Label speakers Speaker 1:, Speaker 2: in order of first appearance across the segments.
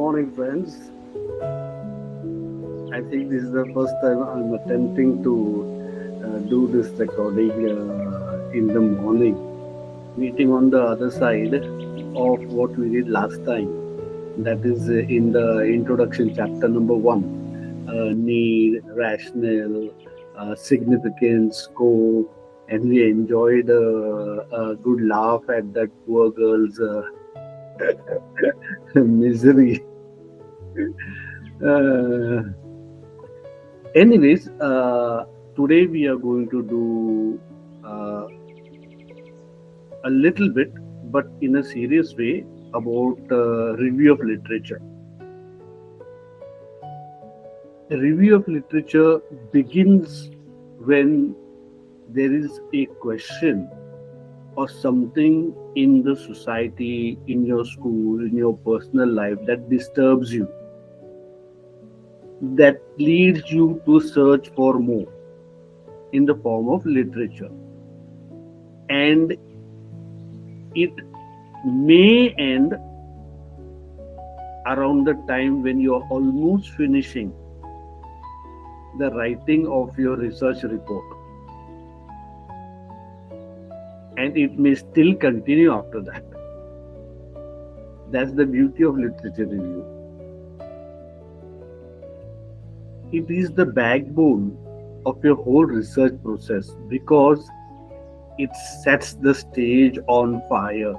Speaker 1: morning, friends. I think this is the first time I'm attempting to do this recording in the morning, meeting on the other side of what we did last time. That is in the introduction, chapter number one, need, rationale, significance, scope, and we enjoyed a good laugh at that poor girl's misery. Uh, Anyways, today we are going to do a little bit, but in a serious way, about review of literature. A review of literature begins when there is a question or something in the society, in your school, in your personal life that disturbs you, that leads you to search for more in the form of literature. And it may end around the time when you are almost finishing the writing of your research report. And it may still continue after that. That's the beauty of literature review. It is the backbone of your whole research process because it sets the stage on fire,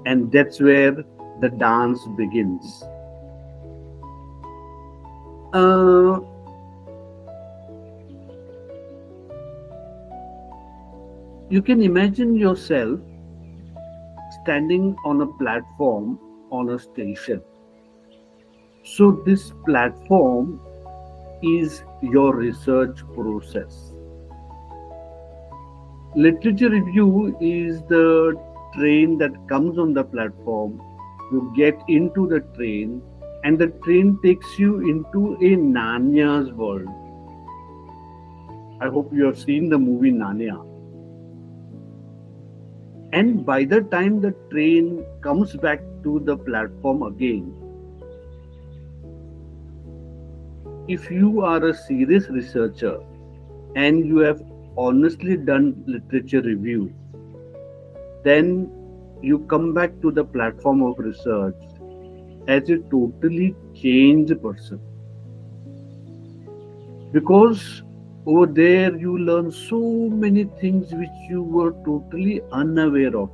Speaker 1: and that's where the dance begins. Uh, you can imagine yourself standing on a platform on a station. So, this platform is your research process. Literature review is the train that comes on the platform. You get into the train, and the train takes you into a Narnia's world. I hope you have seen the movie Narnia. And by the time the train comes back to the platform again, if you are a serious researcher and you have honestly done literature review, then you come back to the platform of research as a totally changed person. Because over there you learn so many things which you were totally unaware of: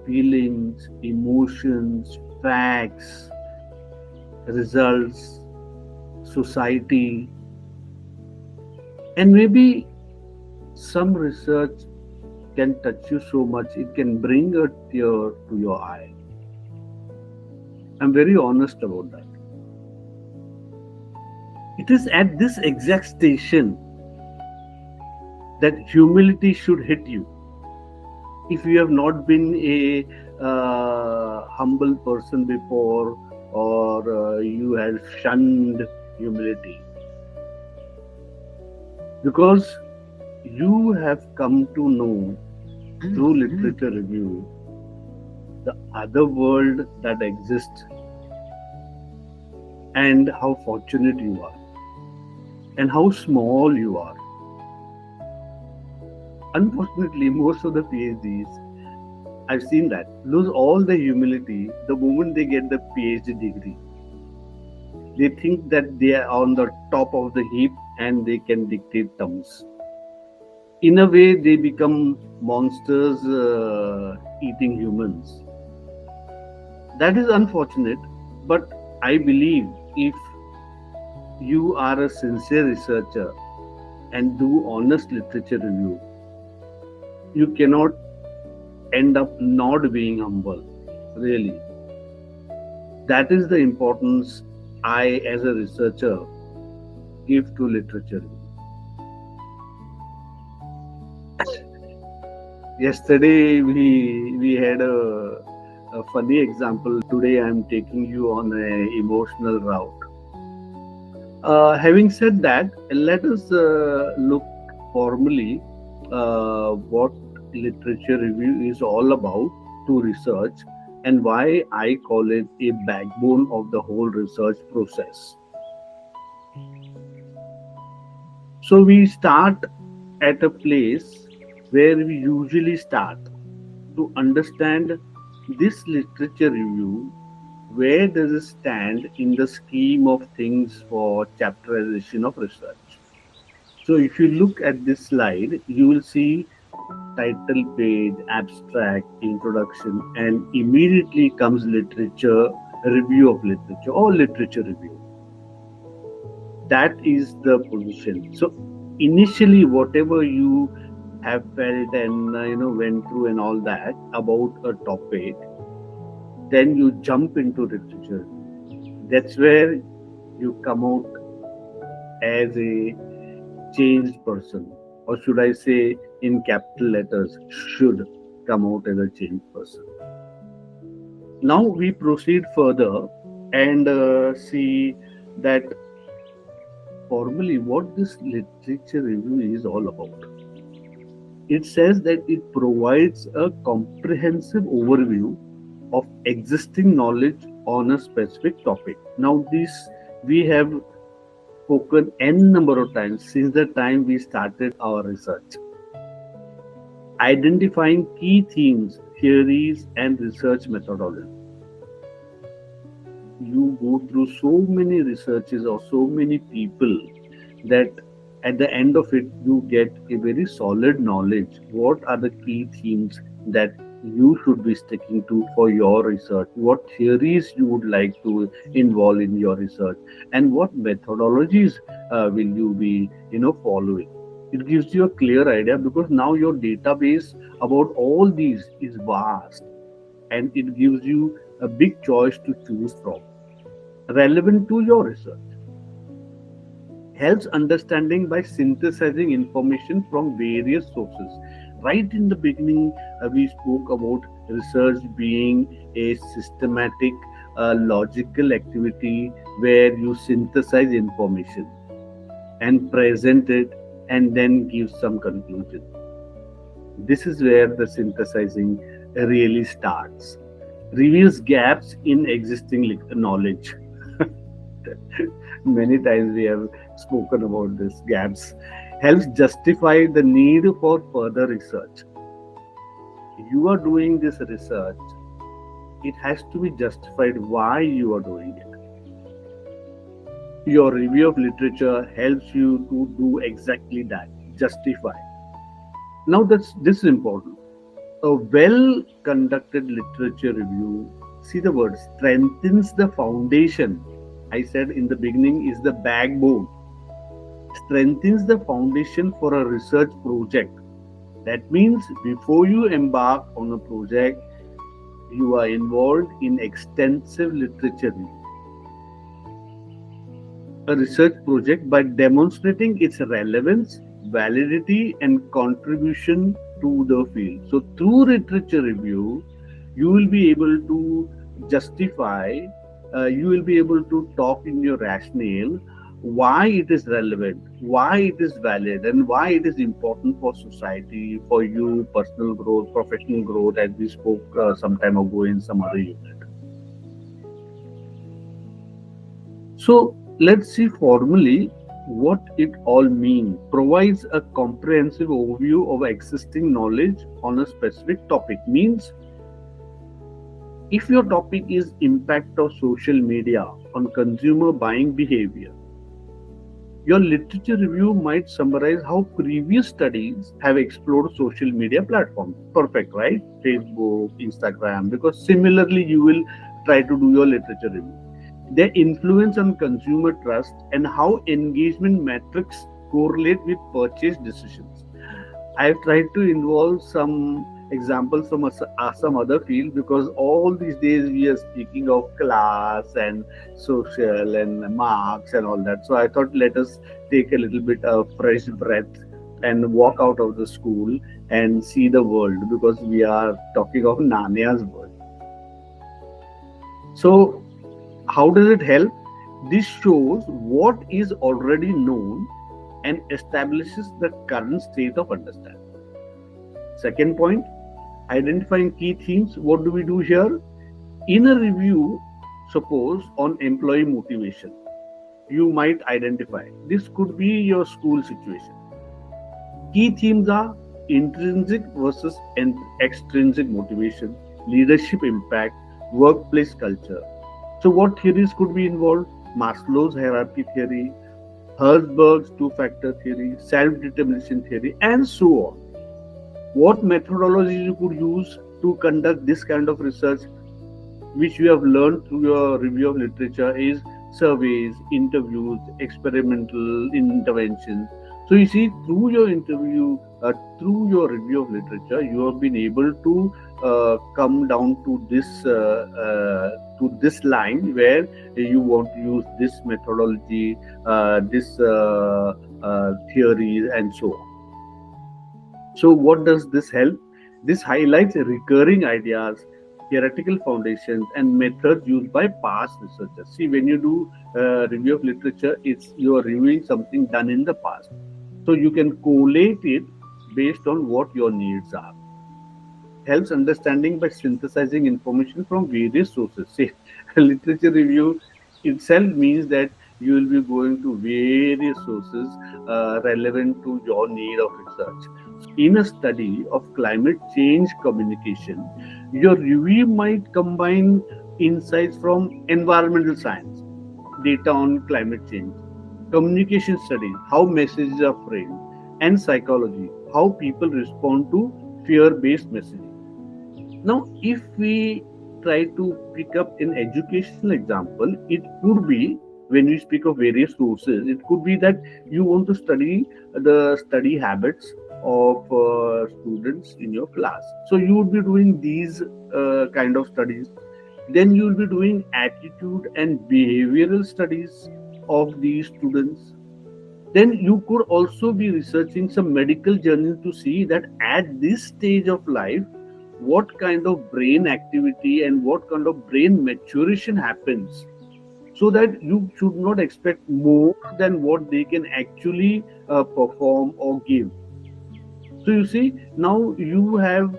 Speaker 1: feelings, emotions, facts, results, society, and maybe some research can touch you so much it can bring a tear to your eye. I'm very honest about that. It is at this exact station that humility should hit you. If you have not been a humble person before, or you have shunned humility, because you have come to know through literature review the other world that exists, and how fortunate you are, and how small you are. Unfortunately, most of the PhDs, I've seen that, lose all the humility the moment they get the PhD degree. They think that they are on the top of the heap and they can dictate terms. In a way, they become monsters eating humans. That is unfortunate, but I believe if you are a sincere researcher and do honest literature review, you cannot end up not being humble, really. That is the importance I, as a researcher, give to literature. Yesterday we had a funny example. Today I am taking you on an emotional route. Having said that, let us look formally what literature review is all about to research, and why I call it a backbone of the whole research process. So we start at a place where we usually start to understand this literature review. Where does it stand in the scheme of things for chapterization of research? So if you look at this slide, you will see title page, abstract, introduction, and immediately comes literature, review of literature or literature review. That is the position. So initially, whatever you have felt and went through and all that about a topic, then you jump into literature. That's where you come out as a changed person, or should I say, in capital letters, should come out as a changed person. Now we proceed further and see that formally what this literature review is all about. It says that it provides a comprehensive overview of existing knowledge on a specific topic. Now, this we have spoken n number of times since the time we started our research. Identifying key themes, theories, and research methodology. You go through so many researches or so many people that at the end of it you get a very solid knowledge what are the key themes that you should be sticking to for your research, what theories you would like to involve in your research, and what methodologies will you be following. It gives you a clear idea because now your database about all these is vast, and it gives you a big choice to choose from relevant to your research. Helps understanding by synthesizing information from various sources. Right in the beginning, we spoke about research being a systematic, logical activity where you synthesize information and present it and then give some conclusion. This is where the synthesizing really starts. Reveals gaps in existing knowledge. Many times we have spoken about these gaps. Helps justify the need for further research. You are doing this research, it has to be justified why you are doing it. Your review of literature helps you to do exactly that, justify. Now this is important. A well conducted literature review, see the word, strengthens the foundation. I said in the beginning is the backbone. Strengthens the foundation for a research project. That means before you embark on a project, you are involved in extensive literature review. A research project by demonstrating its relevance, validity, and contribution to the field. So through literature review, you will be able to justify, you will be able to talk in your rationale why it is relevant, why it is valid, and why it is important for society, for you, personal growth, professional growth, as we spoke some time ago in some other unit. So let's see formally what it all means. Provides a comprehensive overview of existing knowledge on a specific topic. Means if your topic is impact of social media on consumer buying behavior, your literature review might summarize how previous studies have explored social media platforms. Perfect, right? Facebook, Instagram, because similarly you will try to do your literature review. Their influence on consumer trust and how engagement metrics correlate with purchase decisions. I've tried to involve some examples from some other field because all these days we are speaking of class and social and marks and all that. So I thought let us take a little bit of fresh breath and walk out of the school and see the world, because we are talking of Narnia's world. So how does it help? This shows what is already known and establishes the current state of understanding. Second point, identifying key themes. What do we do here? In a review, suppose on employee motivation, you might identify this could be your school situation. Key themes are intrinsic versus extrinsic motivation, leadership impact, workplace culture. So, what theories could be involved? Maslow's hierarchy theory, Herzberg's two factor theory, self determination theory, and so on. What methodology you could use to conduct this kind of research, which you have learned through your review of literature, is surveys, interviews, experimental interventions. So you see, through your interview, through your review of literature, you have been able to come down to this line where you want to use this methodology, this theories, and so on. So, what does this help? This highlights recurring ideas, theoretical foundations, and methods used by past researchers. See, when you do review of literature, it's you are reviewing something done in the past. So you can collate it based on what your needs are. Helps understanding by synthesizing information from various sources. See, literature review itself means that you will be going to various sources relevant to your need of research. In a study of climate change communication, your review might combine insights from environmental science, data on climate change, communication studies, how messages are framed, and psychology, how people respond to fear based messaging. Now, if we try to pick up an educational example, it could be when we speak of various sources, it could be that you want to study the study habits of students in your class. So you would be doing these kind of studies. Then you will be doing attitude and behavioral studies of these students. Then you could also be researching some medical journals to see that at this stage of life, what kind of brain activity and what kind of brain maturation happens, so that you should not expect more than what they can actually perform or give. So you see, now you have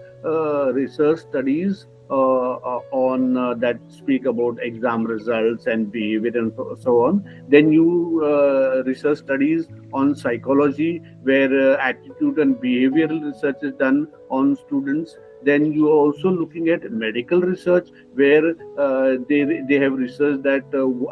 Speaker 1: research studies on that speak about exam results and behavior and so on. Then you research studies on psychology, where attitude and behavioral research is done on students. Then you are also looking at medical research, where they have researched that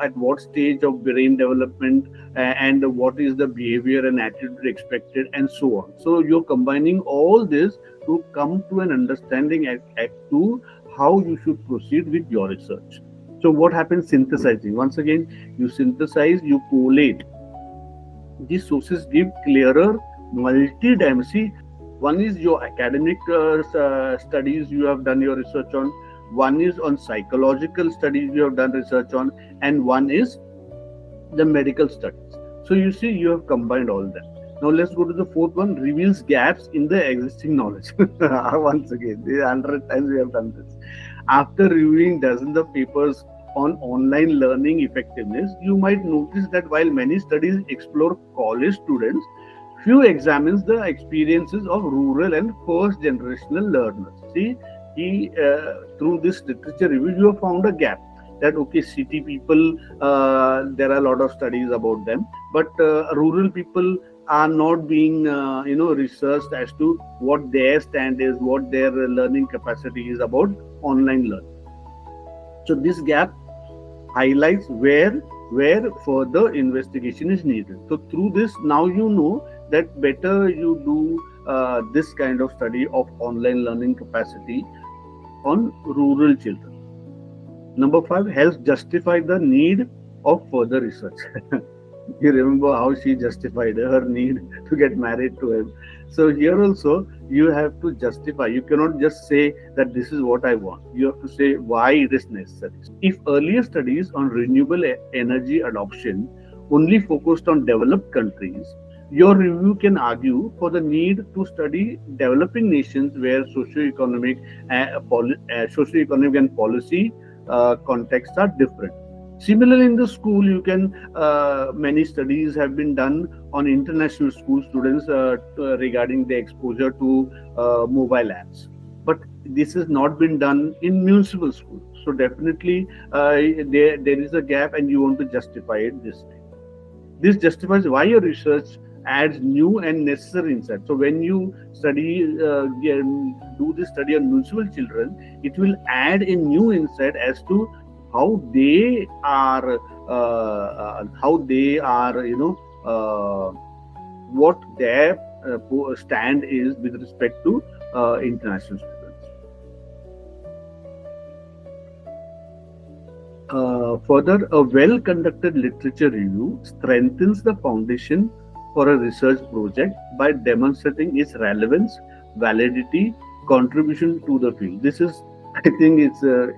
Speaker 1: at what stage of brain development and what is the behavior and attitude expected, and so on. So you're combining all this to come to an understanding as to how you should proceed with your research. So what happens? Synthesizing. Once again, you synthesize, you collate. These sources give clearer multi-dimensional. One is your academic studies you have done your research on. One is on psychological studies you have done research on, and one is the medical studies. So you see, you have combined all that. Now let's go to the fourth one: reveals gaps in the existing knowledge. Once again, 100 times we have done this. After reviewing dozens of papers on online learning effectiveness, you might notice that while many studies explore college students, few examines the experiences of rural and first generational learners. See, through this literature review, you have found a gap that okay, city people, there are a lot of studies about them, but rural people are not being researched as to what their stand is, what their learning capacity is about online learning. So this gap highlights where further investigation is needed. So through this, now you know that better you do this kind of study of online learning capacity on rural children. Number 5, helps justify the need of further research. You remember how she justified her need to get married to him. So here also you have to justify. You cannot just say that this is what I want. You have to say why it is necessary. If earlier studies on renewable energy adoption only focused on developed countries, your review can argue for the need to study developing nations where socio-economic and policy contexts are different. Similarly, in the school, you can many studies have been done on international school students regarding the exposure to mobile apps. But this has not been done in municipal schools. So definitely there is a gap, and you want to justify it this way. This justifies why your research adds new and necessary insight. So when you do this study on municipal children, it will add a new insight as to how they are, what their stand is with respect to international students. Further, a well conducted literature review strengthens the foundation for a research project by demonstrating its relevance, validity, contribution to the field. This is, I think, it's a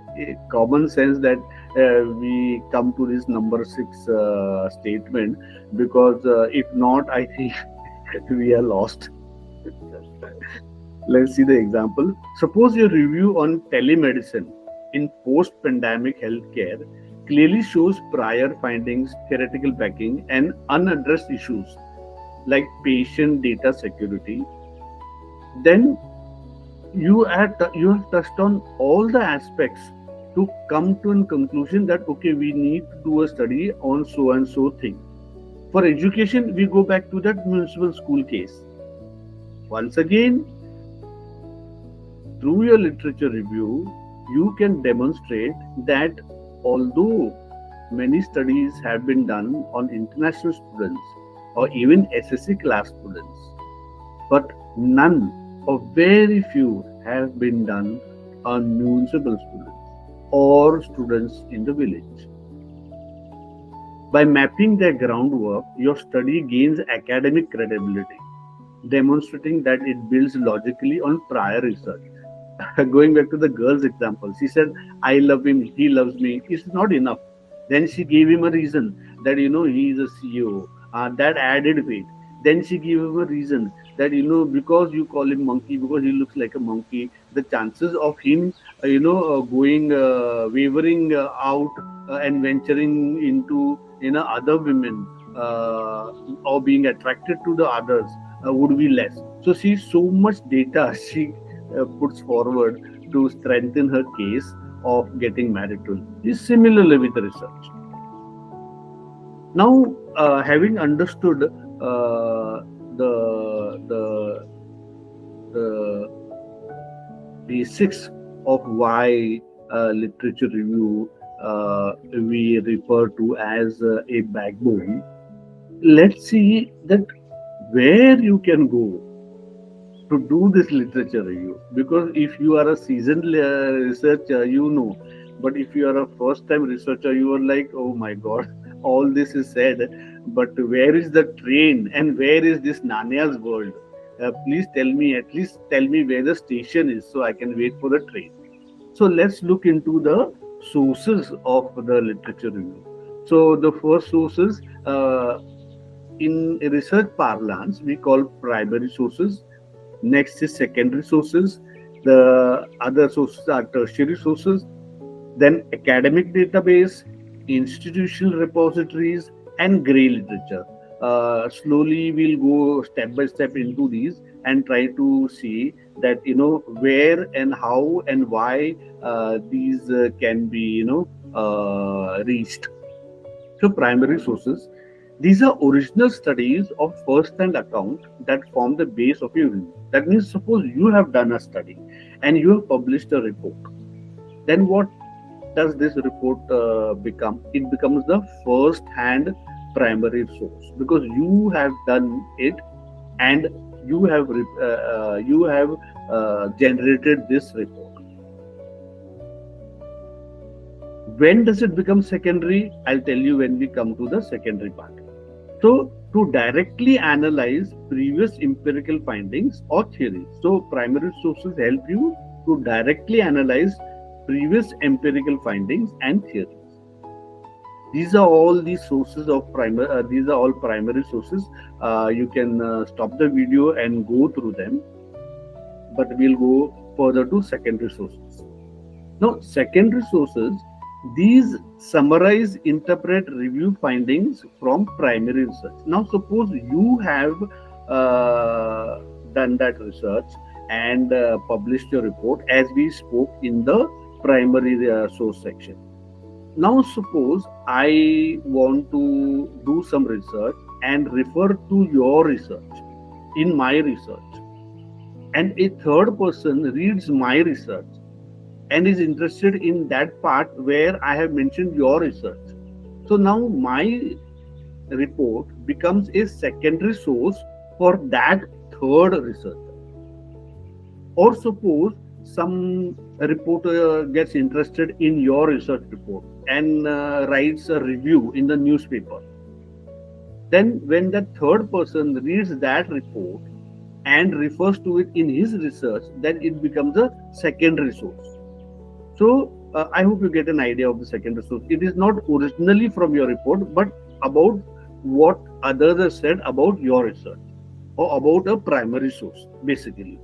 Speaker 1: common sense that we come to this number 6 statement, because if not, I think we are lost. Let's see the example. Suppose your review on telemedicine in post-pandemic healthcare clearly shows prior findings, theoretical backing, and unaddressed issues like patient data security. Then you have touched on all the aspects to come to a conclusion that okay, we need to do a study on so and so thing. For education, we go back to that municipal school case. Once again, through your literature review, you can demonstrate that although many studies have been done on international students or even SSC class students, but none or very few have been done on municipal students or students in the village. By mapping their groundwork, your study gains academic credibility, demonstrating that it builds logically on prior research. Going back to the girl's example, she said, I love him, he loves me. It's not enough. Then she gave him a reason that, he is a CEO. That added weight. Then she gave him a reason that, because you call him monkey, because he looks like a monkey, the chances of him, going, wavering out and venturing into, other women or being attracted to the others would be less. So she so much data she puts forward to strengthen her case of getting married to him. Is similarly with the research. Now, having understood the basics of why literature review we refer to as a backbone, let's see that where you can go to do this literature review. Because if you are a seasoned researcher, but if you are a first time researcher, you are like, oh my god, all this is said, but where is the train and where is this Narnia's world? Please tell me, at least tell me where the station is so I can wait for the train. So let's look into the sources of the literature review. So the first sources, in research parlance, we call primary sources. Next is secondary sources. The other sources are tertiary sources. Then academic database, institutional repositories, and grey literature. Slowly we'll go step by step into these and try to see that where and how and why these can be reached. So primary sources, these are original studies of first-hand account that form the base of your review. That means suppose you have done a study and you have published a report. Then what does this report become? It becomes the first-hand primary source because you have done it and you have generated this report. When does it become secondary? I'll tell you when we come to the secondary part. So, to directly analyze previous empirical findings or theories. So, primary sources help you to directly analyze previous empirical findings and theories. These are all the sources of these are all primary sources. You can stop the video and go through them, but we'll go further to secondary sources. Now, secondary sources, these summarize, interpret, review findings from primary research. Now, suppose you have done that research and published your report as we spoke in the primary source section. Now, suppose I want to do some research and refer to your research in my research, and a third person reads my research and is interested in that part where I have mentioned your research. So now my report becomes a secondary source for that third researcher. Or suppose some reporter gets interested in your research report and writes a review in the newspaper. Then, when the third person reads that report and refers to it in his research, then it becomes a secondary source. So, I hope you get an idea of the secondary source. It is not originally from your report, but about what others have said about your research or about a primary source, basically.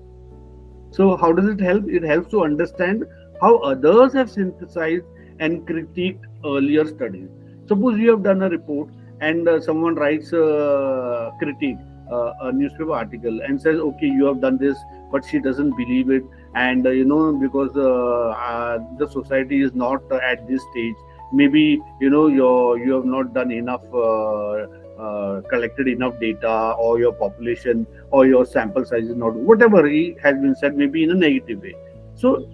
Speaker 1: So, how does it help? It helps to understand how others have synthesized and critiqued earlier studies. Suppose you have done a report and someone writes a critique, a newspaper article, and says, "Okay, you have done this, but she doesn't believe it, and because the society is not at this stage. Maybe you have not done enough." Collected enough data, or your population or your sample size is not, whatever he has been said, maybe in a negative way. So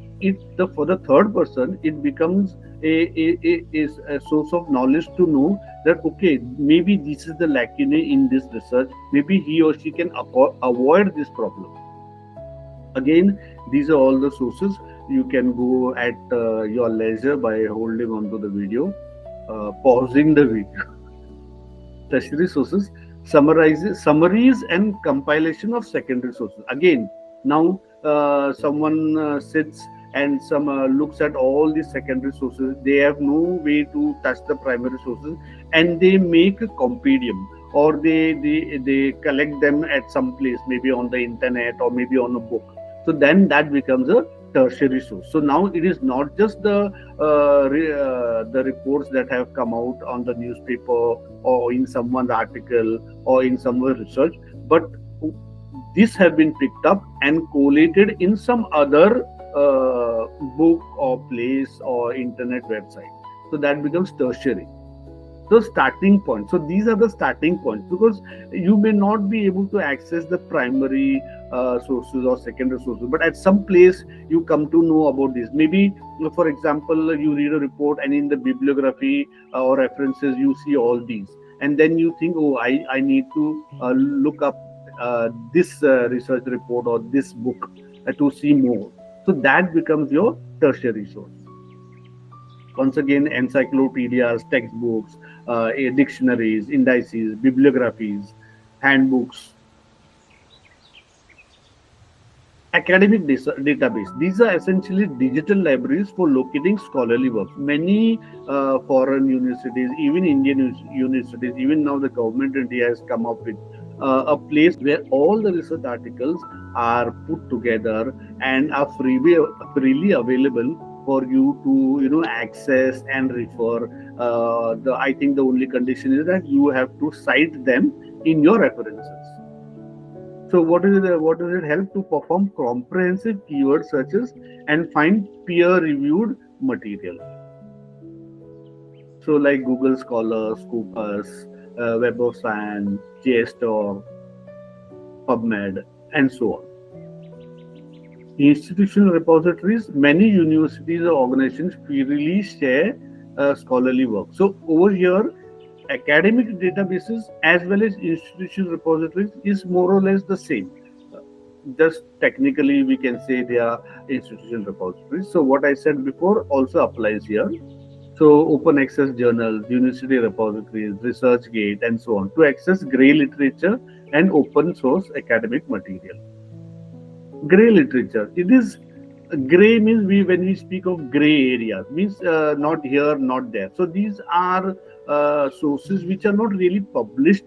Speaker 1: for the third person it becomes a source of knowledge to know that, okay, maybe this is the lacunae in this research, maybe he or she can avoid this problem. Again, these are all the sources. You can go at your leisure by holding on to the video, pausing the video. Tertiary sources, summaries and compilation of secondary sources. Again, now someone sits and looks at all these secondary sources. They have no way to touch the primary sources, and they make a compendium, or they collect them at some place, maybe on the internet or maybe on a book. So then that becomes a tertiary source. So now it is not just the reports that have come out on the newspaper or in someone's article or in someone's research, but this have been picked up and collated in some other book or place or internet website. So that becomes tertiary. The starting point. So these are the starting points, because you may not be able to access the primary sources or secondary sources, but at some place you come to know about this. Maybe, for example, you read a report and in the bibliography or references you see all these, and then you think, oh, I need to look up this research report or this book to see more. So that becomes your tertiary source. Once again, encyclopedias, textbooks, dictionaries, indices, bibliographies, handbooks, academic database. These are essentially digital libraries for locating scholarly works. Many foreign universities, even Indian universities, even now the government in India has come up with a place where all the research articles are put together and are freely available for you to access and refer. I think the only condition is that you have to cite them in your references. So what does it help? To perform comprehensive keyword searches and find peer-reviewed material. So like Google Scholar, Scopus, Web of Science, JSTOR, PubMed, and so on. Institutional repositories, many universities or organizations freely share scholarly work. So over here, academic databases as well as institutional repositories is more or less the same. Just technically we can say they are institutional repositories. So what I said before also applies here. So open access journals, university repositories, ResearchGate, and so on, to access grey literature and open source academic material. Grey literature. It is grey means when we speak of grey areas, means not here, not there. So these are sources which are not really published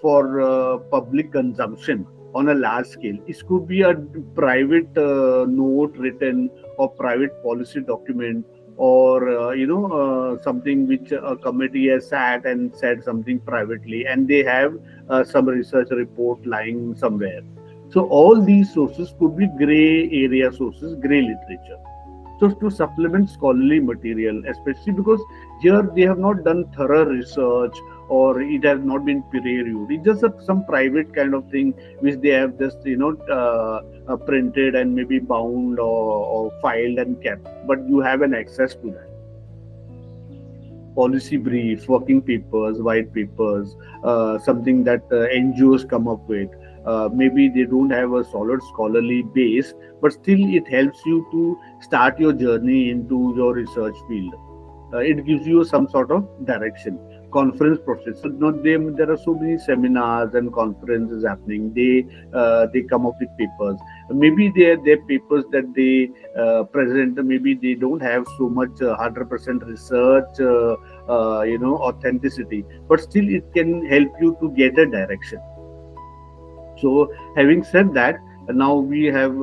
Speaker 1: for public consumption on a large scale. It could be a private note written or private policy document, or something which a committee has sat and said something privately, and they have some research report lying somewhere. So all these sources could be gray area sources, gray literature. So to supplement scholarly material, especially because here they have not done thorough research or it has not been peer reviewed. It's just some private kind of thing which they have just printed and maybe bound or filed and kept. But you have an access to that policy briefs, working papers, white papers, something that NGOs come up with. Maybe they don't have a solid scholarly base, but still it helps you to start your journey into your research field. It gives you some sort of direction. Conference process. So not them. There are so many seminars and conferences happening. They come up with papers. Maybe their papers that they present. Maybe they don't have so much 100% research, authenticity. But still, it can help you to get a direction. So, having said that, now we have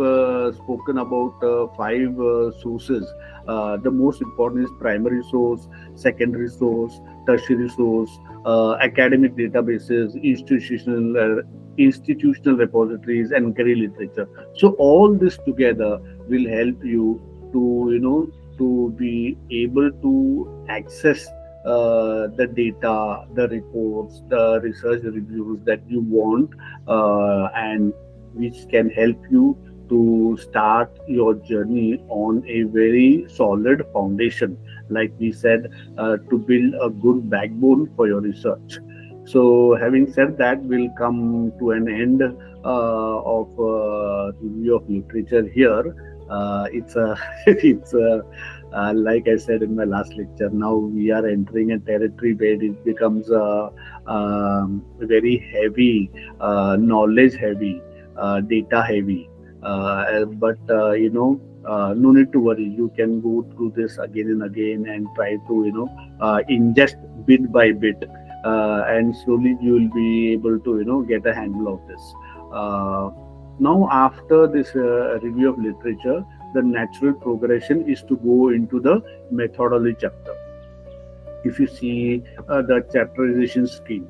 Speaker 1: spoken about five sources. The most important is primary source, secondary source, tertiary source, academic databases, institutional repositories, and gray literature. So all this together will help you to to be able to access the data, the reports, the research reviews that you want, and which can help you to start your journey on a very solid foundation. Like we said, to build a good backbone for your research. So, having said that, we'll come to an end of review of literature here. It's a, it's a, like I said in my last lecture. Now we are entering a territory where it becomes very heavy, knowledge heavy, data heavy. But no need to worry. You can go through this again and again and try to ingest bit by bit, and slowly you will be able to get a handle of this. Now, after this review of literature, the natural progression is to go into the methodology chapter. If you see the chapterization scheme,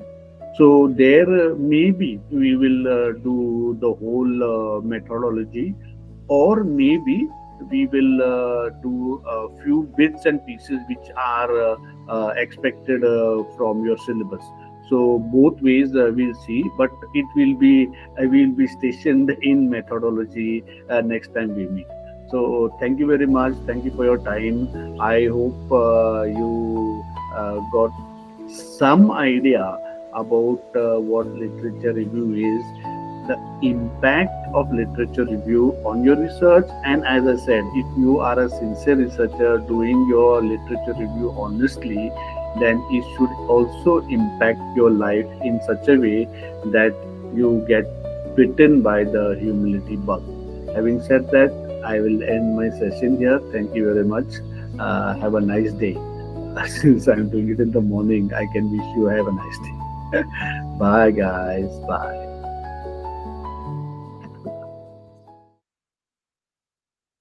Speaker 1: so there maybe we will do the whole methodology, or maybe we will do a few bits and pieces which are expected from your syllabus. So both ways we'll see, but it will be I will be stationed in methodology next time we meet. So thank you very much. Thank you for your time. I hope you got some idea about what literature review is, the impact of literature review on your research, and as I said, if you are a sincere researcher doing your literature review honestly, then it should also impact your life in such a way that you get bitten by the humility bug. Having said that, I will end my session here. Thank you very much. Have a nice day. Since I'm doing it in the morning, I can wish you have a nice day. Bye, guys. Bye.